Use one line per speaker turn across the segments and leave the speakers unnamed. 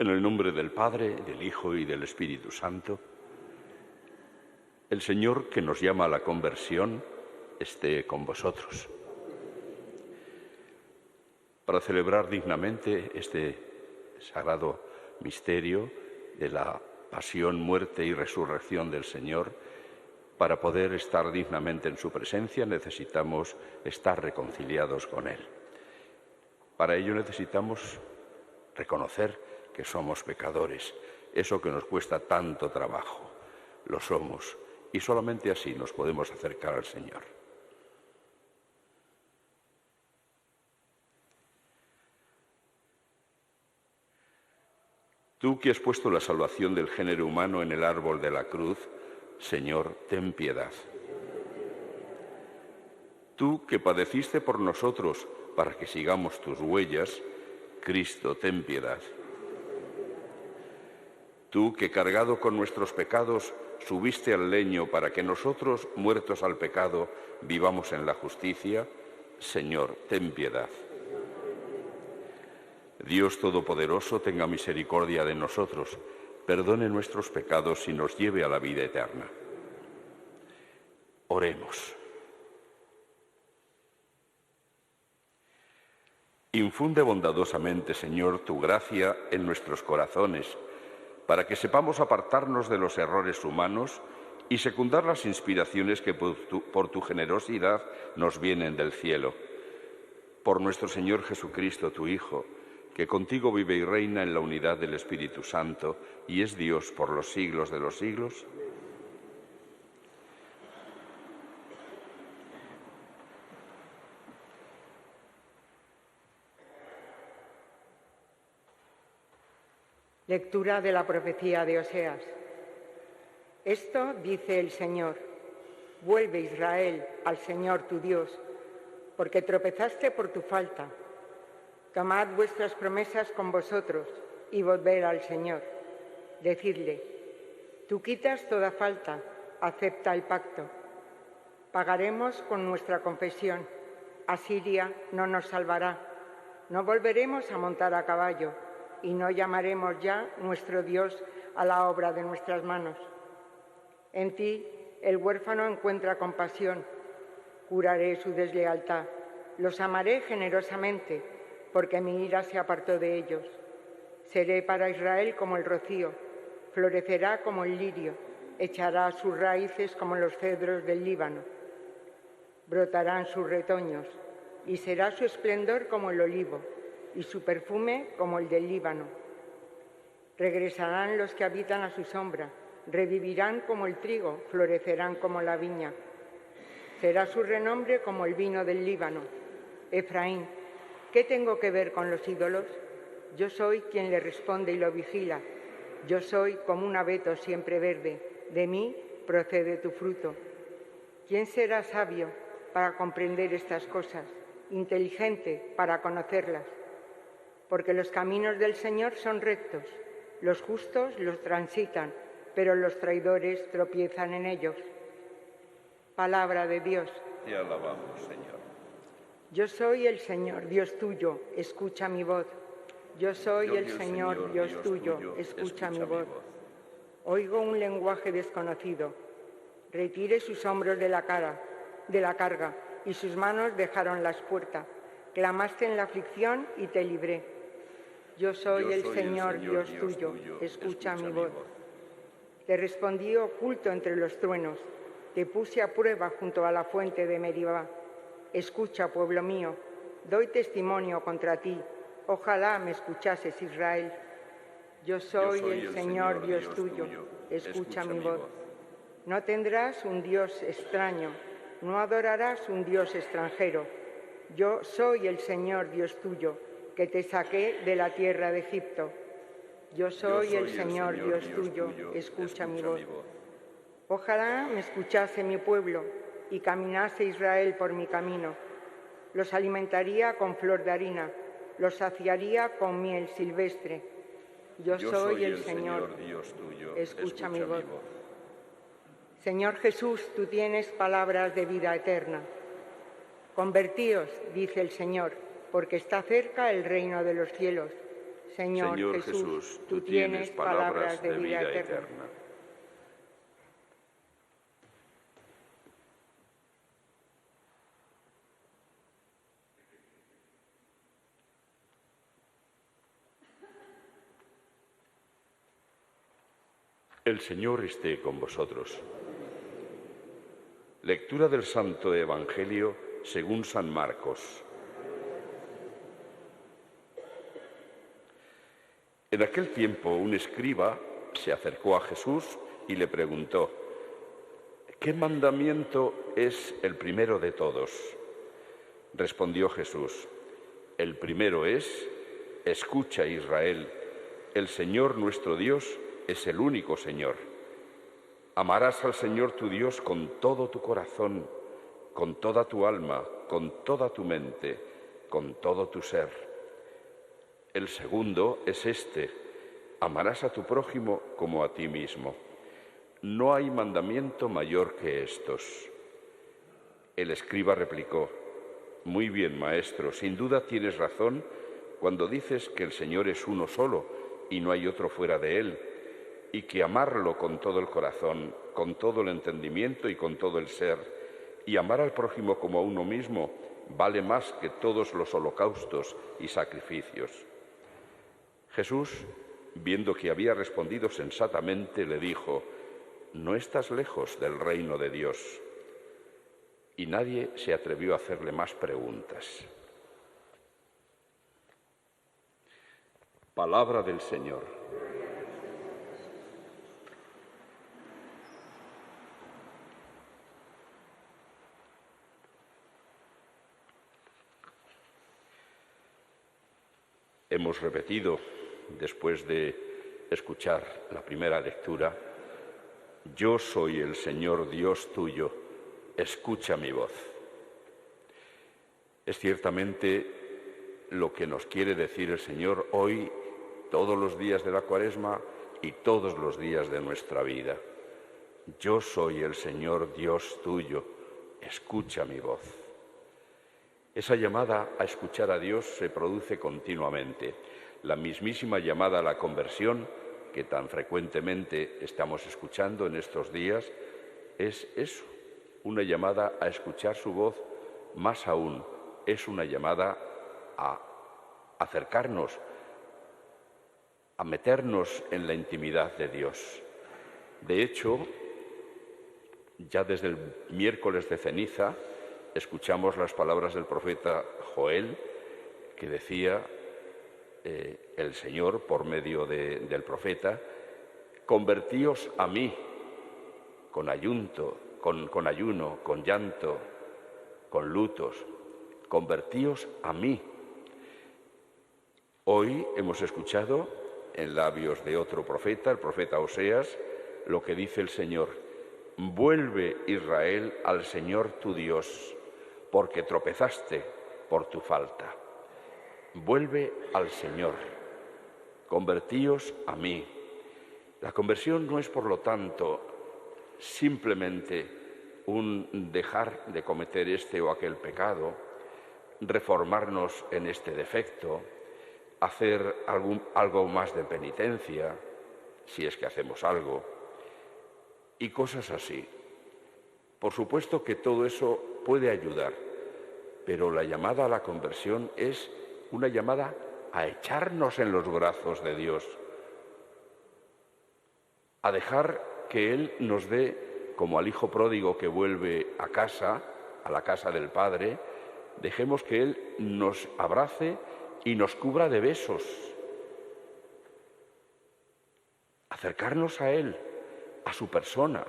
En el nombre del Padre, del Hijo y del Espíritu Santo, el Señor que nos llama a la conversión esté con vosotros. Para celebrar dignamente este sagrado misterio de la pasión, muerte y resurrección del Señor, para poder estar dignamente en su presencia necesitamos estar reconciliados con Él. Para ello necesitamos reconocer que somos pecadores, eso que nos cuesta tanto trabajo, lo somos, y solamente así nos podemos acercar al Señor. Tú que has puesto la salvación del género humano en el árbol de la cruz, Señor, ten piedad. Tú que padeciste por nosotros para que sigamos tus huellas, Cristo, ten piedad. Tú que cargado con nuestros pecados subiste al leño para que nosotros, muertos al pecado, vivamos en la justicia, Señor, ten piedad. Dios Todopoderoso, tenga misericordia de nosotros, perdone nuestros pecados y nos lleve a la vida eterna. Oremos. Infunde bondadosamente, Señor, tu gracia en nuestros corazones, para que sepamos apartarnos de los errores humanos y secundar las inspiraciones que por tu generosidad nos vienen del cielo. Por nuestro Señor Jesucristo, tu Hijo, que contigo vive y reina en la unidad del Espíritu Santo y es Dios por los siglos de los siglos.
Lectura de la profecía de Oseas. Esto dice el Señor: vuelve, Israel, al Señor tu Dios, porque tropezaste por tu falta. Tomad vuestras promesas con vosotros y volver al Señor. Decidle: tú quitas toda falta, acepta el pacto. Pagaremos con nuestra confesión. Asiria no nos salvará. No volveremos a montar a caballo y no llamaremos ya nuestro Dios a la obra de nuestras manos. En ti el huérfano encuentra compasión. Curaré su deslealtad. Los amaré generosamente, porque mi ira se apartó de ellos. Seré para Israel como el rocío, florecerá como el lirio, echará sus raíces como los cedros del Líbano. Brotarán sus retoños, y será su esplendor como el olivo, y su perfume como el del Líbano. Regresarán los que habitan a su sombra, revivirán como el trigo, florecerán como la viña. Será su renombre como el vino del Líbano. Efraín, ¿qué tengo que ver con los ídolos? Yo soy quien le responde y lo vigila. Yo soy como un abeto siempre verde. De mí procede tu fruto. ¿Quién será sabio para comprender estas cosas? Inteligente para conocerlas. Porque los caminos del Señor son rectos. Los justos los transitan, pero los traidores tropiezan en ellos. Palabra de Dios.
Te alabamos, Señor.
Yo soy el Señor, Dios tuyo, escucha mi voz. Yo soy el Señor, Dios tuyo, escucha mi voz. Oigo un lenguaje desconocido. Retire sus hombros de la carga, y sus manos dejaron la espuerta. Clamaste en la aflicción y te libré. Yo soy el Señor, Dios tuyo, escucha mi voz. Te respondí oculto entre los truenos. Te puse a prueba junto a la fuente de Meribá. Escucha, pueblo mío, doy testimonio contra ti. Ojalá me escuchases, Israel. Yo soy el Señor, Dios tuyo. Escucha mi voz. No tendrás un Dios extraño, no adorarás un Dios extranjero. Yo soy el Señor, Dios tuyo, que te saqué de la tierra de Egipto. Yo soy el Señor, Dios tuyo. Escucha mi voz. Ojalá me escuchase mi pueblo y caminase Israel por mi camino. Los alimentaría con flor de harina, los saciaría con miel silvestre. Yo soy el Señor,
Dios tuyo,
escucha mi voz. Señor Jesús, tú tienes palabras de vida eterna. Convertíos, dice el Señor, porque está cerca el reino de los cielos. Señor Jesús, tú tienes palabras de vida eterna.
El Señor esté con vosotros. Lectura del Santo Evangelio según San Marcos. En aquel tiempo un escriba se acercó a Jesús y le preguntó: ¿qué mandamiento es el primero de todos? Respondió Jesús: el primero es: escucha, Israel, el Señor nuestro Dios es el único Señor. Amarás al Señor tu Dios con todo tu corazón, con toda tu alma, con toda tu mente, con todo tu ser. El segundo es este: amarás a tu prójimo como a ti mismo. No hay mandamiento mayor que estos. El escriba replicó: muy bien, maestro, sin duda tienes razón cuando dices que el Señor es uno solo y no hay otro fuera de él, y que amarlo con todo el corazón, con todo el entendimiento y con todo el ser, y amar al prójimo como a uno mismo, vale más que todos los holocaustos y sacrificios. Jesús, viendo que había respondido sensatamente, le dijo: no estás lejos del reino de Dios. Y nadie se atrevió a hacerle más preguntas. Palabra del Señor. Hemos repetido, después de escuchar la primera lectura: yo soy el Señor Dios tuyo, escucha mi voz. Es ciertamente lo que nos quiere decir el Señor hoy, todos los días de la Cuaresma y todos los días de nuestra vida. Yo soy el Señor Dios tuyo, escucha mi voz. Esa llamada a escuchar a Dios se produce continuamente. La mismísima llamada a la conversión, que tan frecuentemente estamos escuchando en estos días, es eso, una llamada a escuchar su voz. Más aún, es una llamada a acercarnos, a meternos en la intimidad de Dios. De hecho, ya desde el miércoles de ceniza, escuchamos las palabras del profeta Joel, que decía el Señor por medio del profeta: convertíos a mí con ayuno, con llanto, con lutos, convertíos a mí. Hoy hemos escuchado en labios de otro profeta, el profeta Oseas, lo que dice el Señor: vuelve, Israel, al Señor tu Dios, porque tropezaste por tu falta. Vuelve al Señor, convertíos a mí. La conversión no es, por lo tanto, simplemente un dejar de cometer este o aquel pecado, reformarnos en este defecto, hacer algo más de penitencia, si es que hacemos algo, y cosas así. Por supuesto que todo eso puede ayudar, pero la llamada a la conversión es una llamada a echarnos en los brazos de Dios, a dejar que Él nos dé, como al hijo pródigo que vuelve a casa, a la casa del Padre, dejemos que Él nos abrace y nos cubra de besos. Acercarnos a Él, a su persona.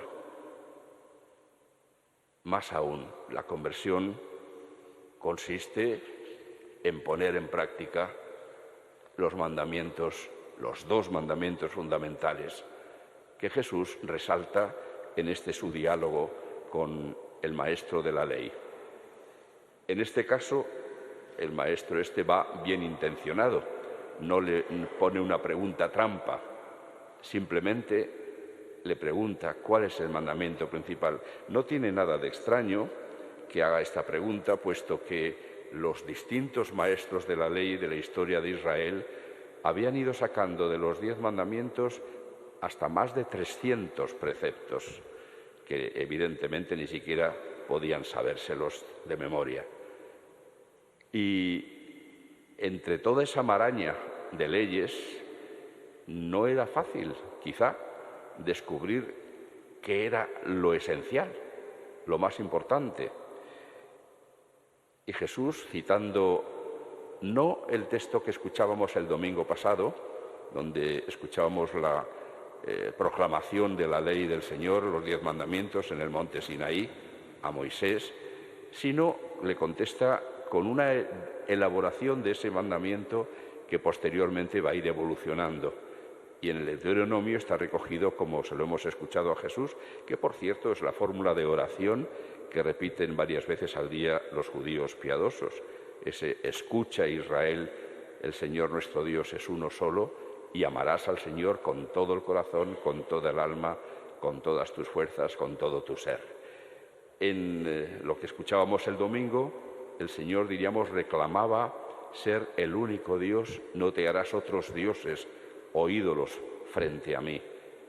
Más aún, la conversión consiste en poner en práctica los mandamientos, los dos mandamientos fundamentales que Jesús resalta en este su diálogo con el maestro de la ley. En este caso, el maestro va bien intencionado, no le pone una pregunta trampa, simplemente le pregunta cuál es el mandamiento principal. No tiene nada de extraño que haga esta pregunta, puesto que los distintos maestros de la ley de la historia de Israel habían ido sacando de los 10 mandamientos hasta más de 300 preceptos, que evidentemente ni siquiera podían sabérselos de memoria. Y entre toda esa maraña de leyes no era fácil, quizá, descubrir qué era lo esencial, lo más importante. Y Jesús, citando no el texto que escuchábamos el domingo pasado, donde escuchábamos la proclamación de la ley del Señor, los 10 mandamientos en el monte Sinaí, a Moisés, sino le contesta con una elaboración de ese mandamiento que posteriormente va a ir evolucionando. Y en el Deuteronomio está recogido, como se lo hemos escuchado a Jesús, que por cierto es la fórmula de oración que repiten varias veces al día los judíos piadosos. Ese escucha Israel, el Señor nuestro Dios es uno solo, y amarás al Señor con todo el corazón, con toda el alma, con todas tus fuerzas, con todo tu ser. En lo que escuchábamos el domingo, el Señor, diríamos, reclamaba ser el único Dios, no te harás otros dioses o ídolos frente a mí,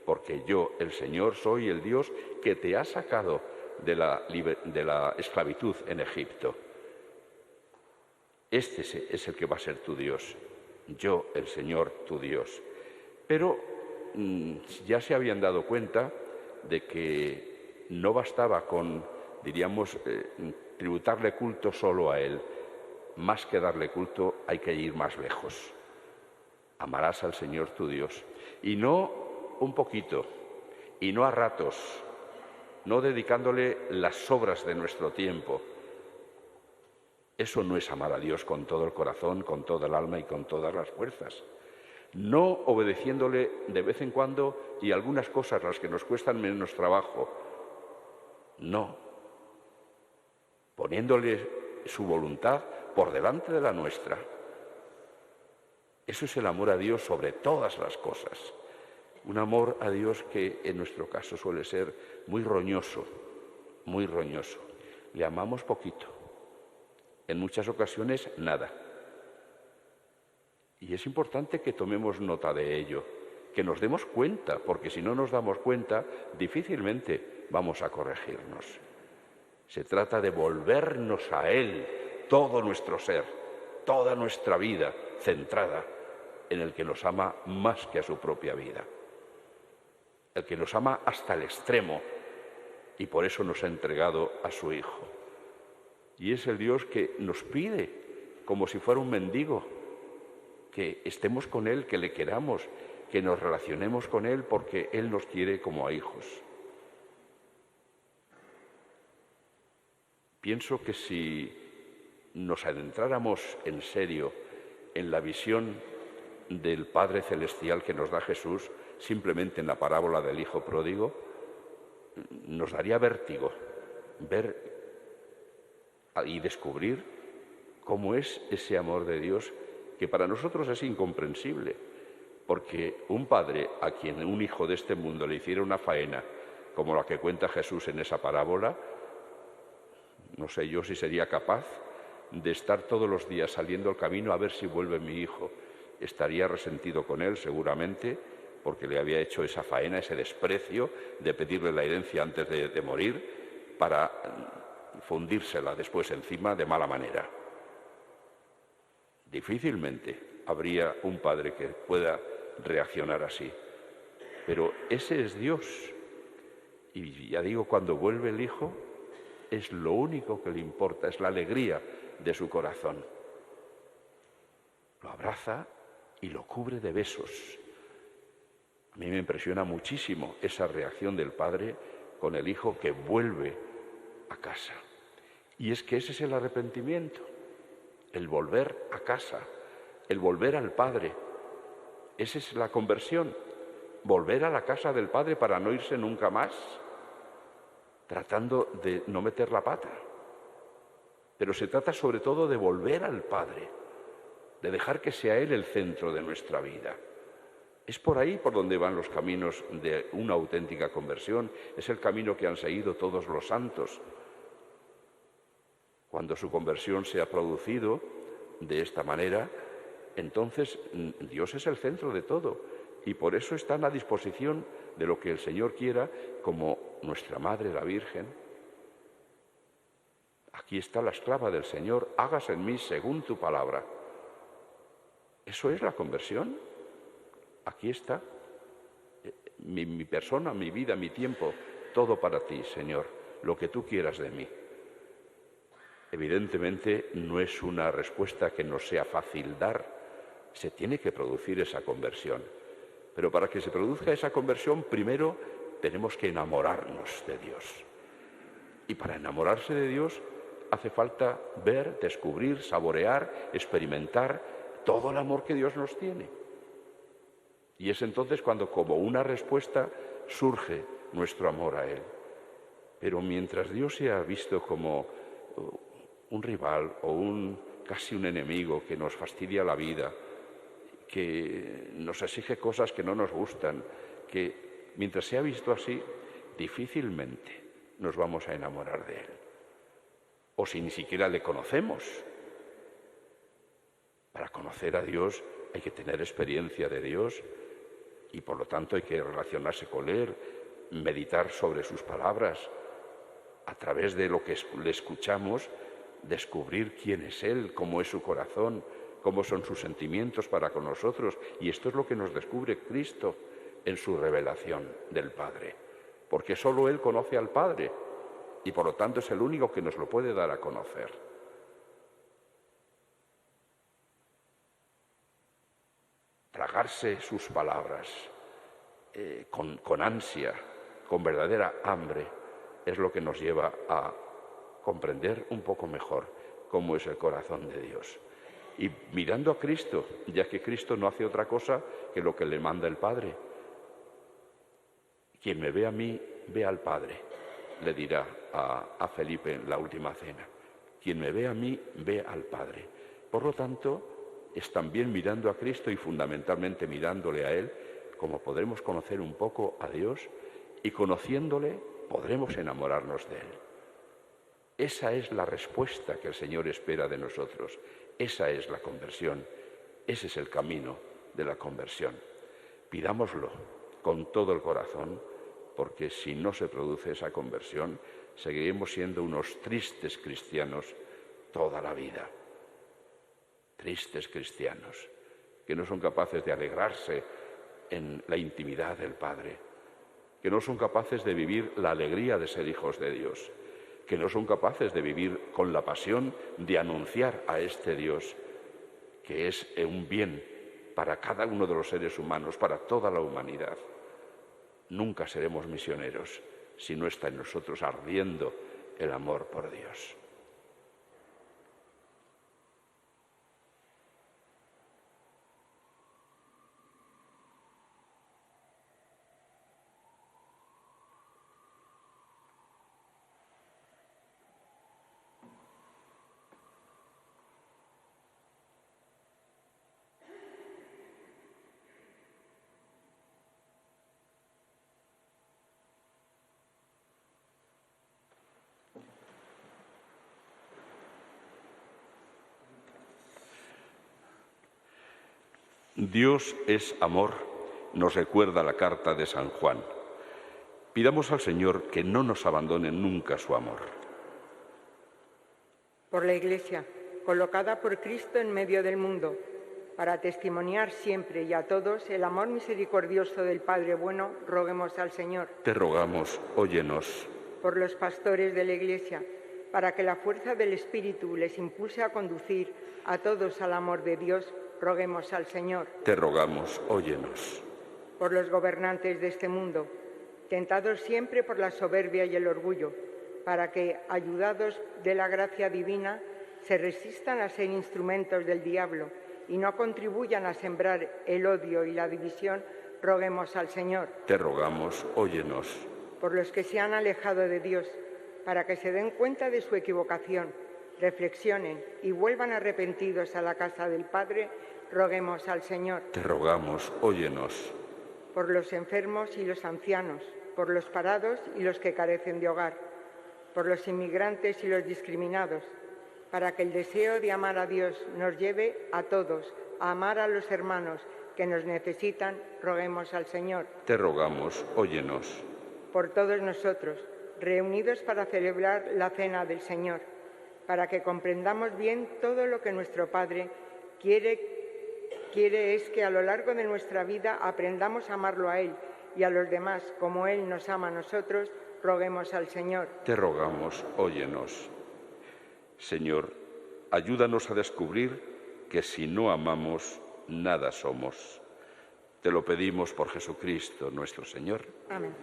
porque yo, el Señor, soy el Dios que te ha sacado de la esclavitud en Egipto. Este es el que va a ser tu Dios, yo, el Señor, tu Dios. Pero ya se habían dado cuenta de que no bastaba con, diríamos, tributarle culto solo a Él. Más que darle culto, hay que ir más lejos. Amarás al Señor tu Dios. Y no un poquito, y no a ratos, no dedicándole las sobras de nuestro tiempo. Eso no es amar a Dios con todo el corazón, con toda el alma y con todas las fuerzas. No obedeciéndole de vez en cuando y algunas cosas las que nos cuestan menos trabajo. No. Poniéndole su voluntad por delante de la nuestra. Eso es el amor a Dios sobre todas las cosas. Un amor a Dios que en nuestro caso suele ser muy roñoso, muy roñoso. Le amamos poquito. En muchas ocasiones, nada. Y es importante que tomemos nota de ello, que nos demos cuenta, porque si no nos damos cuenta, difícilmente vamos a corregirnos. Se trata de volvernos a Él, todo nuestro ser, toda nuestra vida centrada en el que nos ama más que a su propia vida. El que nos ama hasta el extremo y por eso nos ha entregado a su Hijo. Y es el Dios que nos pide, como si fuera un mendigo, que estemos con Él, que le queramos, que nos relacionemos con Él porque Él nos quiere como a hijos. Pienso que si nos adentráramos en serio en la visión del Padre Celestial que nos da Jesús, simplemente en la parábola del Hijo Pródigo, nos daría vértigo ver y descubrir cómo es ese amor de Dios que para nosotros es incomprensible, porque un padre a quien un hijo de este mundo le hiciera una faena como la que cuenta Jesús en esa parábola, no sé yo si sería capaz de estar todos los días saliendo al camino a ver si vuelve mi hijo. Estaría resentido con él seguramente porque le había hecho esa faena, ese desprecio de pedirle la herencia antes de morir para fundírsela después encima de mala manera. Difícilmente habría un padre que pueda reaccionar así. Pero ese es Dios. Y ya digo, cuando vuelve el Hijo, es lo único que le importa, es la alegría de su corazón. Lo abraza y lo cubre de besos. A mí me impresiona muchísimo esa reacción del Padre con el Hijo que vuelve a casa. Y es que ese es el arrepentimiento, el volver a casa, el volver al Padre. Esa es la conversión, volver a la casa del Padre para no irse nunca más, tratando de no meter la pata. Pero se trata sobre todo de volver al Padre, de dejar que sea Él el centro de nuestra vida. Es por ahí por donde van los caminos de una auténtica conversión, es el camino que han seguido todos los santos. Cuando su conversión se ha producido de esta manera, entonces Dios es el centro de todo y por eso están a disposición de lo que el Señor quiera, como nuestra Madre, la Virgen. Aquí está la esclava del Señor, hágase en mí según tu palabra. ¿Eso es la conversión? Aquí está mi persona, mi vida, mi tiempo, todo para ti, Señor, lo que tú quieras de mí. Evidentemente no es una respuesta que nos sea fácil dar, se tiene que producir esa conversión. Pero para que se produzca esa conversión, primero tenemos que enamorarnos de Dios. Y para enamorarse de Dios hace falta ver, descubrir, saborear, experimentar todo el amor que Dios nos tiene. Y es entonces cuando, como una respuesta, surge nuestro amor a Él. Pero mientras Dios sea visto como un rival o casi un enemigo que nos fastidia la vida, que nos exige cosas que no nos gustan, que mientras sea visto así, difícilmente nos vamos a enamorar de Él. O si ni siquiera le conocemos. Para conocer a Dios hay que tener experiencia de Dios y por lo tanto hay que relacionarse con Él, meditar sobre sus palabras, a través de lo que le escuchamos, descubrir quién es Él, cómo es su corazón, cómo son sus sentimientos para con nosotros. Y esto es lo que nos descubre Cristo en su revelación del Padre, porque solo Él conoce al Padre y por lo tanto es el único que nos lo puede dar a conocer. Tragarse sus palabras con ansia, con verdadera hambre, es lo que nos lleva a comprender un poco mejor cómo es el corazón de Dios. Y mirando a Cristo, ya que Cristo no hace otra cosa que lo que le manda el Padre. Quien me ve a mí, ve al Padre, le dirá a Felipe en la última cena. Quien me ve a mí, ve al Padre. Por lo tanto, es también mirando a Cristo y fundamentalmente mirándole a Él, como podremos conocer un poco a Dios y conociéndole podremos enamorarnos de Él. Esa es la respuesta que el Señor espera de nosotros. Esa es la conversión. Ese es el camino de la conversión. Pidámoslo con todo el corazón, porque si no se produce esa conversión, seguiremos siendo unos tristes cristianos toda la vida. Tristes cristianos, que no son capaces de alegrarse en la intimidad del Padre, que no son capaces de vivir la alegría de ser hijos de Dios, que no son capaces de vivir con la pasión de anunciar a este Dios, que es un bien para cada uno de los seres humanos, para toda la humanidad. Nunca seremos misioneros si no está en nosotros ardiendo el amor por Dios. Dios es amor, nos recuerda la carta de San Juan. Pidamos al Señor que no nos abandone nunca su amor.
Por la Iglesia, colocada por Cristo en medio del mundo, para testimoniar siempre y a todos el amor misericordioso del Padre bueno, roguemos al Señor.
Te rogamos, óyenos.
Por los pastores de la Iglesia, para que la fuerza del Espíritu les impulse a conducir a todos al amor de Dios, roguemos al Señor.
Te rogamos, óyenos.
Por los gobernantes de este mundo, tentados siempre por la soberbia y el orgullo, para que, ayudados de la gracia divina, se resistan a ser instrumentos del diablo y no contribuyan a sembrar el odio y la división, roguemos al Señor.
Te rogamos, óyenos.
Por los que se han alejado de Dios, para que se den cuenta de su equivocación, reflexionen y vuelvan arrepentidos a la casa del Padre, roguemos al Señor.
Te rogamos, óyenos.
Por los enfermos y los ancianos, por los parados y los que carecen de hogar, por los inmigrantes y los discriminados, para que el deseo de amar a Dios nos lleve a todos a amar a los hermanos que nos necesitan, roguemos al Señor.
Te rogamos, óyenos.
Por todos nosotros, reunidos para celebrar la Cena del Señor, para que comprendamos bien todo lo que nuestro Padre quiere es que a lo largo de nuestra vida aprendamos a amarlo a Él y a los demás como Él nos ama a nosotros, roguemos al Señor.
Te rogamos, óyenos. Señor, ayúdanos a descubrir que si no amamos, nada somos. Te lo pedimos por Jesucristo, nuestro Señor.
Amén.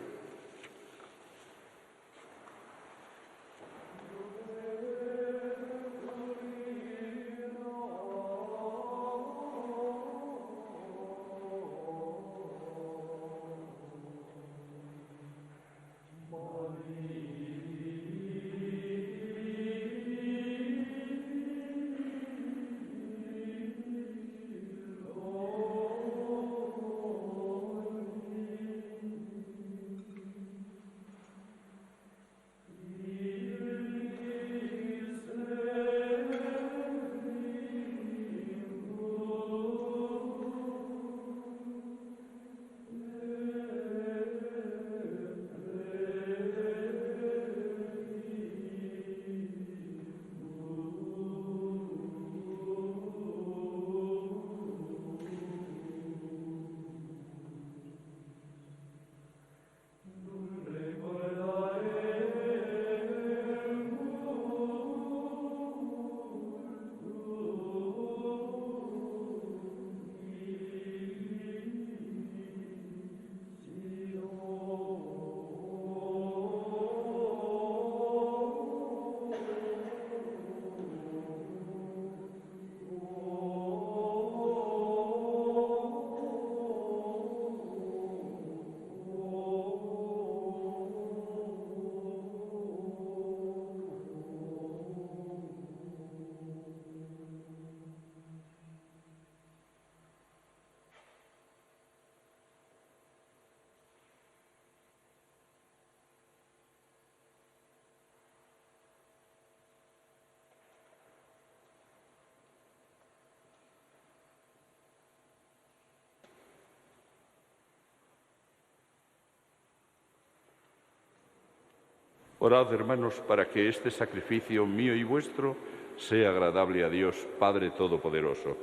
Orad, hermanos, para que este sacrificio mío y vuestro sea agradable a Dios, Padre Todopoderoso.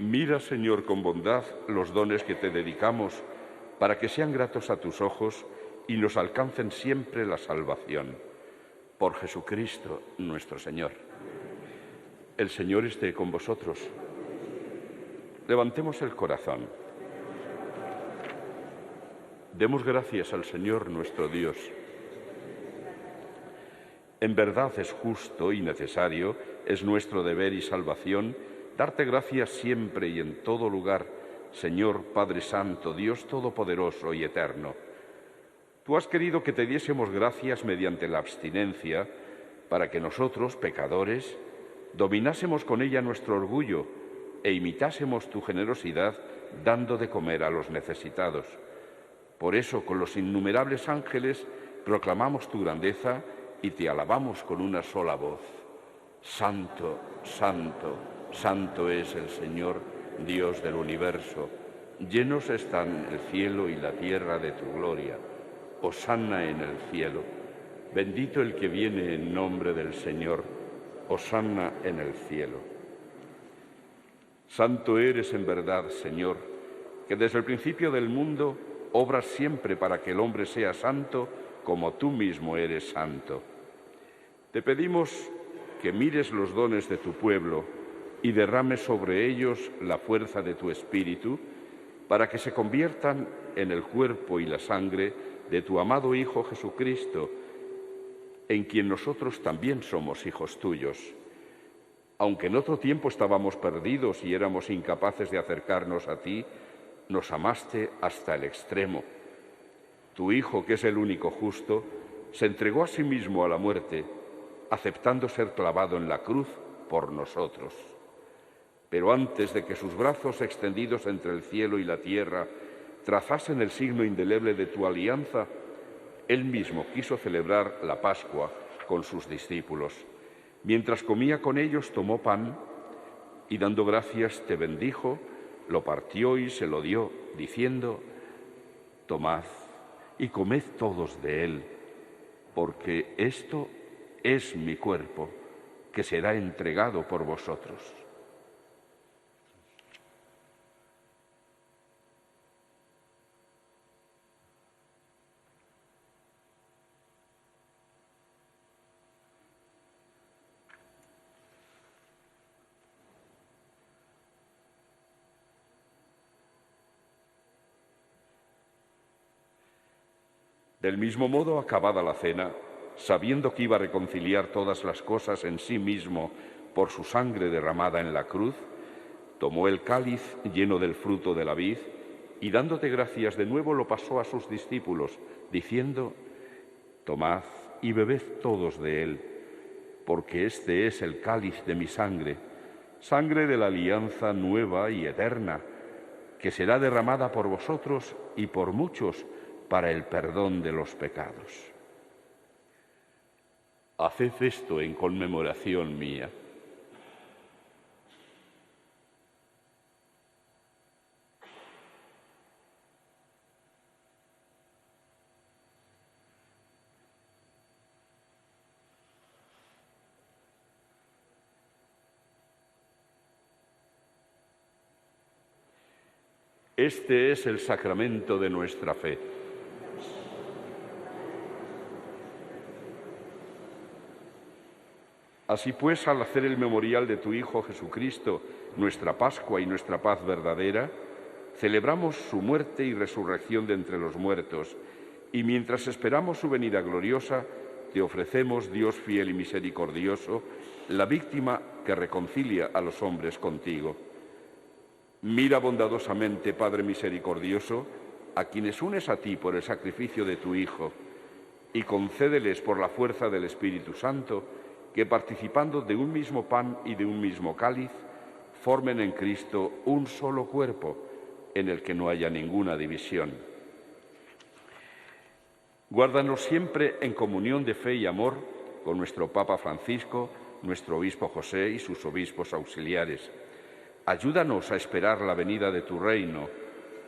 Mira, Señor, con bondad los dones que te dedicamos, para que sean gratos a tus ojos y nos alcancen siempre la salvación. Por Jesucristo nuestro Señor. El Señor esté con vosotros. Levantemos el corazón. Demos gracias al Señor nuestro Dios. En verdad es justo y necesario, es nuestro deber y salvación, darte gracias siempre y en todo lugar, Señor Padre Santo, Dios Todopoderoso y Eterno. Tú has querido que te diésemos gracias mediante la abstinencia, para que nosotros, pecadores, dominásemos con ella nuestro orgullo e imitásemos tu generosidad dando de comer a los necesitados. Por eso, con los innumerables ángeles, proclamamos tu grandeza y te alabamos con una sola voz. Santo, santo, santo es el Señor, Dios del universo. Llenos están el cielo y la tierra de tu gloria. Hosanna en el cielo. Bendito el que viene en nombre del Señor. Hosanna en el cielo. Santo eres en verdad, Señor, que desde el principio del mundo obras siempre para que el hombre sea santo como tú mismo eres santo. Te pedimos que mires los dones de tu pueblo y derrames sobre ellos la fuerza de tu Espíritu, para que se conviertan en el cuerpo y la sangre de tu amado Hijo Jesucristo, en quien nosotros también somos hijos tuyos. Aunque en otro tiempo estábamos perdidos y éramos incapaces de acercarnos a ti, nos amaste hasta el extremo. Tu Hijo, que es el único justo, se entregó a sí mismo a la muerte, aceptando ser clavado en la cruz por nosotros. Pero antes de que sus brazos extendidos entre el cielo y la tierra trazasen el signo indeleble de tu alianza, Él mismo quiso celebrar la Pascua con sus discípulos. Mientras comía con ellos, tomó pan y dando gracias te bendijo, lo partió y se lo dio, diciendo: tomad y comed todos de él, porque esto es mi cuerpo, que será entregado por vosotros. Del mismo modo, acabada la cena, sabiendo que iba a reconciliar todas las cosas en sí mismo por su sangre derramada en la cruz, tomó el cáliz lleno del fruto de la vid y dándote gracias de nuevo lo pasó a sus discípulos, diciendo: tomad y bebed todos de él, porque este es el cáliz de mi sangre, sangre de la alianza nueva y eterna, que será derramada por vosotros y por muchos para el perdón de los pecados. Haced esto en conmemoración mía. Este es el sacramento de nuestra fe. Así pues, al hacer el memorial de tu Hijo Jesucristo, nuestra Pascua y nuestra paz verdadera, celebramos su muerte y resurrección de entre los muertos, y mientras esperamos su venida gloriosa, te ofrecemos, Dios fiel y misericordioso, la víctima que reconcilia a los hombres contigo. Mira bondadosamente, Padre misericordioso, a quienes unes a ti por el sacrificio de tu Hijo, y concédeles por la fuerza del Espíritu Santo que participando de un mismo pan y de un mismo cáliz, formen en Cristo un solo cuerpo, en el que no haya ninguna división. Guárdanos siempre en comunión de fe y amor con nuestro Papa Francisco, nuestro Obispo José y sus obispos auxiliares. Ayúdanos a esperar la venida de tu reino,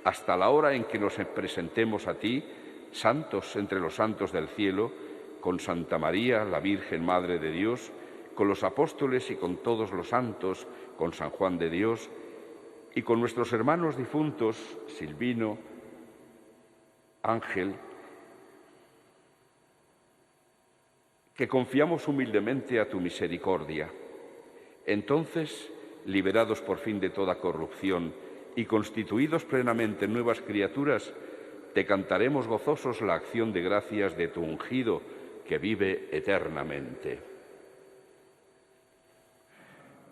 hasta la hora en que nos presentemos a ti, santos entre los santos del cielo, con Santa María, la Virgen Madre de Dios, con los apóstoles y con todos los santos, con San Juan de Dios y con nuestros hermanos difuntos, Silvino, Ángel, que confiamos humildemente a tu misericordia. Entonces, liberados por fin de toda corrupción y constituidos plenamente nuevas criaturas, te cantaremos gozosos la acción de gracias de tu ungido, que vive eternamente.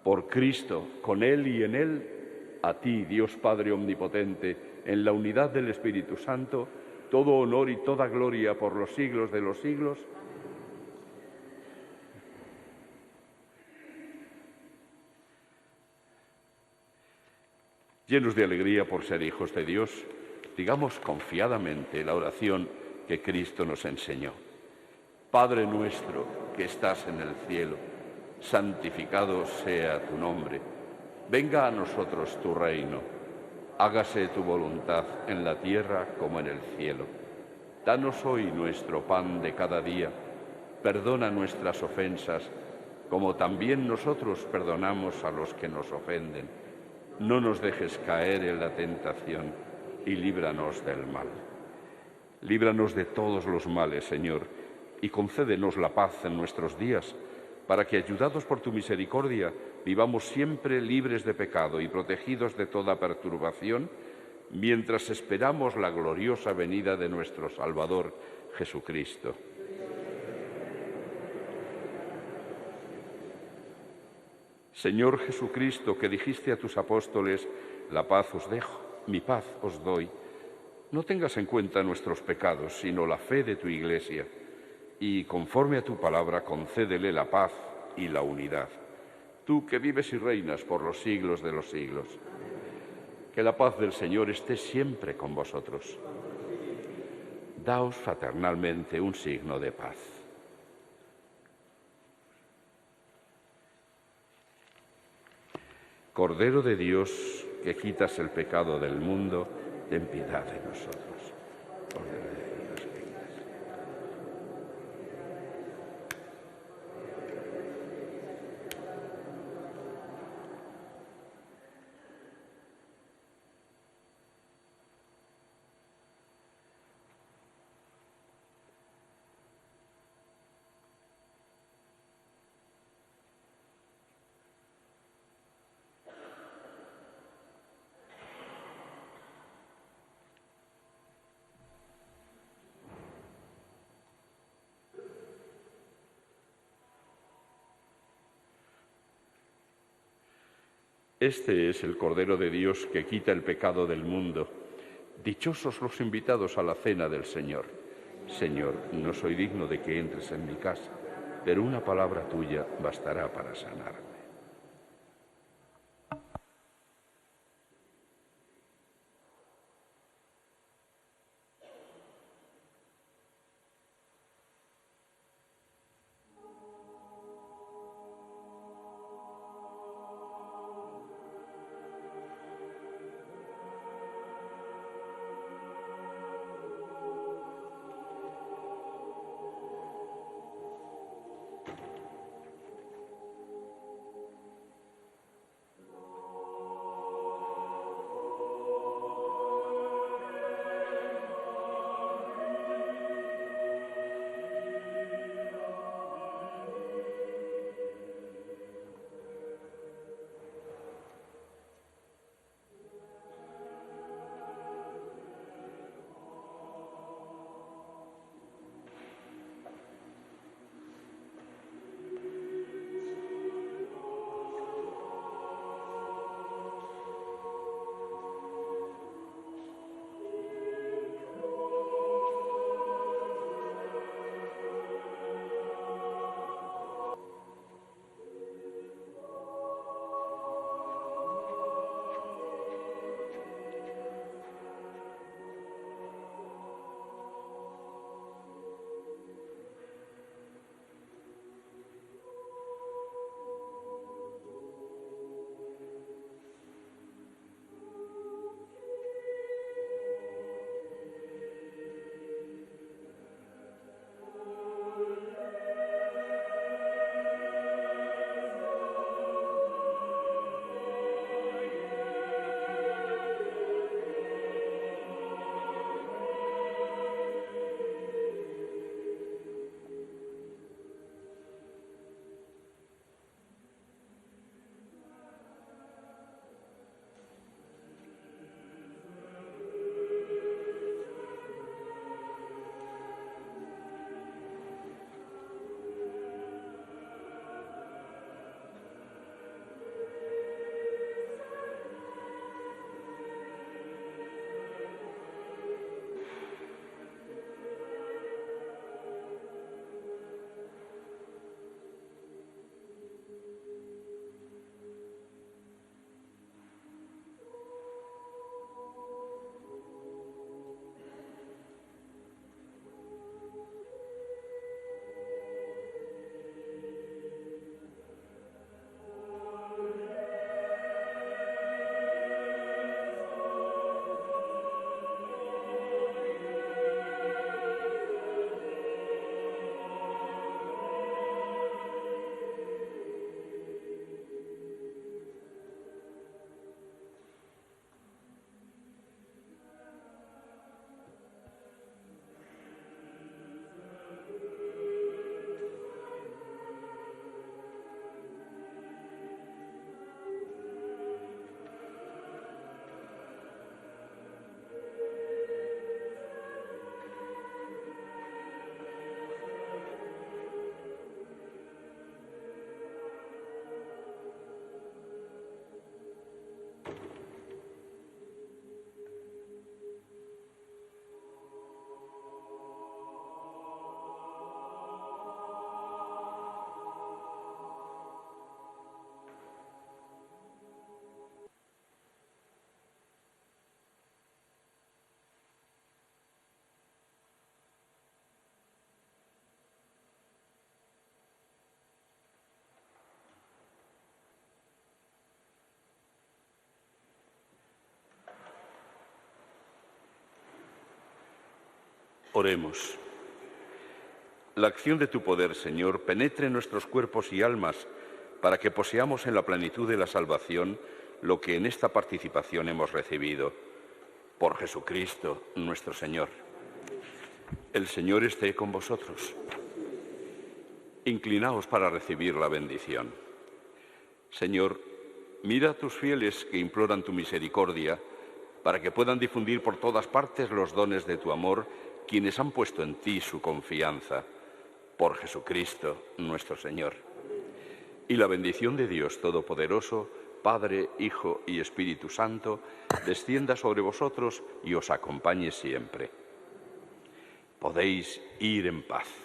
Por Cristo, con Él y en Él, a ti, Dios Padre Omnipotente, en la unidad del Espíritu Santo, todo honor y toda gloria por los siglos de los siglos. Llenos de alegría por ser hijos de Dios, digamos confiadamente la oración que Cristo nos enseñó. Padre nuestro que estás en el cielo, santificado sea tu nombre. Venga a nosotros tu reino. Hágase tu voluntad en la tierra como en el cielo. Danos hoy nuestro pan de cada día. Perdona nuestras ofensas, como también nosotros perdonamos a los que nos ofenden. No nos dejes caer en la tentación y líbranos del mal. Líbranos de todos los males, Señor, y concédenos la paz en nuestros días, para que, ayudados por tu misericordia, vivamos siempre libres de pecado y protegidos de toda perturbación, mientras esperamos la gloriosa venida de nuestro Salvador, Jesucristo. Señor Jesucristo, que dijiste a tus apóstoles: la paz os dejo, mi paz os doy, no tengas en cuenta nuestros pecados, sino la fe de tu Iglesia, y conforme a tu palabra concédele la paz y la unidad. Tú que vives y reinas por los siglos de los siglos. Que la paz del Señor esté siempre con vosotros. daos fraternalmente un signo de paz. Cordero de Dios, que quitas el pecado del mundo, ten piedad de nosotros. Cordero de Dios, que quitas. Este es el Cordero de Dios que quita el pecado del mundo. Dichosos los invitados a la cena del Señor. Señor, no soy digno de que entres en mi casa, pero una palabra tuya bastará para sanarme. Oremos. La acción de tu poder, Señor, penetre en nuestros cuerpos y almas para que poseamos en la plenitud de la salvación lo que en esta participación hemos recibido. Por Jesucristo, nuestro Señor. El Señor esté con vosotros. Inclinaos para recibir la bendición. Señor, mira a tus fieles que imploran tu misericordia para que puedan difundir por todas partes los dones de tu amor quienes han puesto en ti su confianza. Por Jesucristo, nuestro Señor. Y la bendición de Dios Todopoderoso, Padre, Hijo y Espíritu Santo, descienda sobre vosotros y os acompañe siempre. Podéis ir en paz.